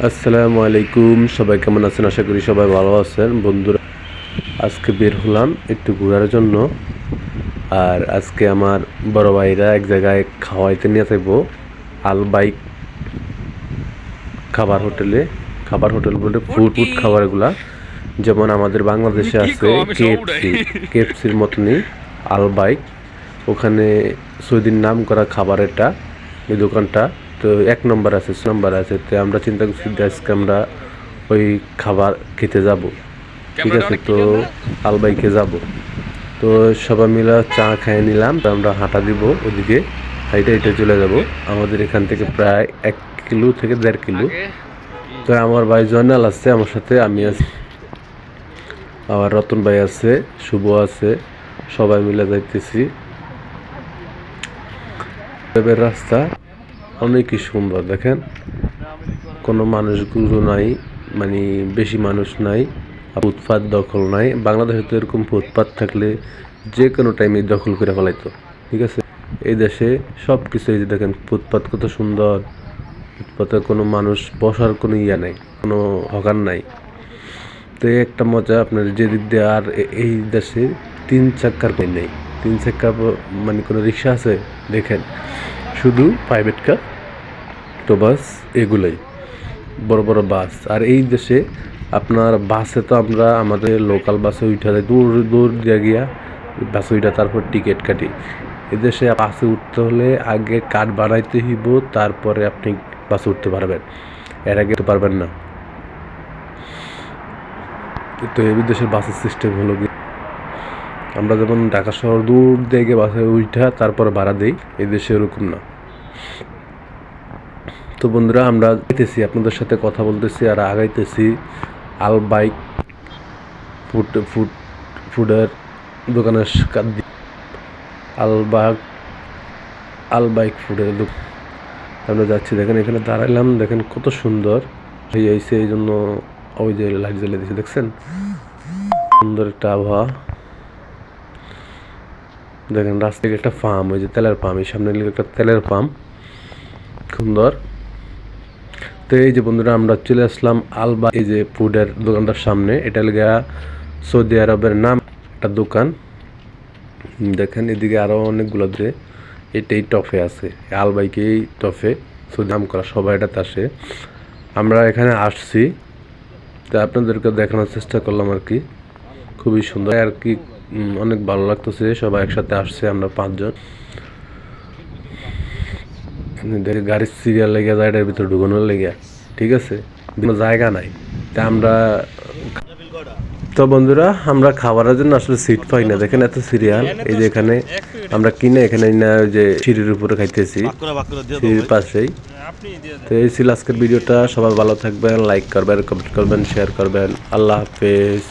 আসসালামু আলাইকুম, সবাই কেমন আছেন? আশা করি সবাই ভালো আছেন। বন্ধুরা, আজকে বের হলাম একটু ঘোরার জন্য। আর আজকে আমার বড় ভাইরা এক জায়গায় খাওয়াইতে নিয়ে যাবো, আলবাইক খাবার হোটেল বলে ফুড খাবারগুলা, যেমন আমাদের বাংলাদেশে আছে কেএফসির মতনই আলবাইক। ওখানে সৌদির নাম করা খাবার এটা, এই দোকানটা তো 1 নম্বর আছে, 6 নম্বর আছে। তো আমরা চিন্তা করছি আজকে আমরা ওই খাবার খেতে যাব। ঠিক আছে, তো আলবাইকে যাব। তো সবাই মিলে চা খেয়ে নিলাম, তো আমরা হাঁটা দিব ওদিকে, হাইটে হাইটে চলে যাব। আমাদের এখান থেকে প্রায় 1 কিলো থেকে 1.5 কিলো। তো আমার ভাই জয়নাল আছে আমার সাথে, আমি আছি, আবার রতন ভাই আছে, শুভ আছে, সবাই মিলে যাইতেছি। রাস্তা অনেকই সুন্দর, দেখেন কোনো মানুষগুলো নাই, মানে বেশি মানুষ নাই, ফুটপাত দখল নাই। বাংলাদেশে তো এরকম ফুটপাত থাকলে যে কোনো টাইমে দখল করে ফেলাইতো। ঠিক আছে, এই দেশে সব কিছু, এই যে দেখেন ফুটপাত কত সুন্দর, ফুটপাতে কোনো মানুষ বসার কোনো ইয়া নাই, কোনো হকার নাই। তো এই একটা মজা আপনার যে দিক দিয়ে। আর এই দেশে 3 চাকার কই নেই, 3 চাকা মানে কোনো রিক্সা আছে দেখেন, শুধু প্রাইভেট কার, তো বাস এগুলোই, বড় বড় বাস। আর এই দেশে আপনার বাসে তো আমরা আমাদের লোকাল বাসে উঠা যায়, দূর দূর দিয়ে গিয়া বাসে উঠা, তারপর টিকিট কাটি। এদেশে বাসে উঠতে হলে আগে কার্ড বানাইতে হইব, তারপরে আপনি বাসে উঠতে পারবেন, এর আগে তো পারবেন না। তো এই দেশের বাসের সিস্টেম হলো কি, আমরা যেমন ঢাকা শহর দূর দিয়ে গিয়ে বাসে উঠা তারপরে ভাড়া দিই, এই দেশে এরকম না। তো বন্ধুরা, আমরা যাইতেছি, আপনাদের সাথে কথা বলতেছি আর আগাইতেছি আলবাইক ফুডের দোকানের আলবাগ আলবাইক ফুডের দোকান আমরা যাচ্ছি। দেখেন এখানে দাঁড়াইলাম, দেখেন কত সুন্দর হয়েছে, এই জন্য ওই যে লাইট জ্বালিয়ে দিয়েছে, দেখছেন সুন্দর একটা আবহাওয়া। দেখেন রাস্তায় একটা ফার্ম, ওই যে তেলের পাম্প, এই সামনে একটা তেলের পাম্প, সুন্দর। তো এই যে বন্ধুরা, আমরা চলে আসলাম আলবা, এই যে ফুডের দোকানটার সামনে। এটা লেগে সৌদি আরবের নাম একটা দোকান। দেখেন এদিকে আরো অনেকগুলো যে এটাই টফে আছে, আলবাইকেই টফে সৌদি নাম করা, সবাই এটাতে আসে। আমরা এখানে আসছি, তো আপনাদেরকে দেখানোর চেষ্টা করলাম আর কি। খুবই সুন্দর আর কি, অনেক ভালো লাগতেছে, সবাই একসাথে আসছে, আমরা 5 জন। গাড়ির সিরিয়াল লেগে যায় এটার ভিতরে ঢুকানোর লেগে, ঠিক আছে, কোনো জায়গা নাই। তা আমরা, তো বন্ধুরা, আমরা খাবারের জন্য আসলে সিট পাই না, দেখেন এত সিরিয়াল। এই যে এখানে আমরা কিনে এখানে না, ওই যে সিঁড়ির উপরে খাইতেছি, সিঁড়ির পাশেই। তো এই ছিল আজকের ভিডিওটা। সবাই ভালো থাকবেন, লাইক করবেন, কমেন্ট করবেন, শেয়ার করবেন। আল্লাহ হাফেজ।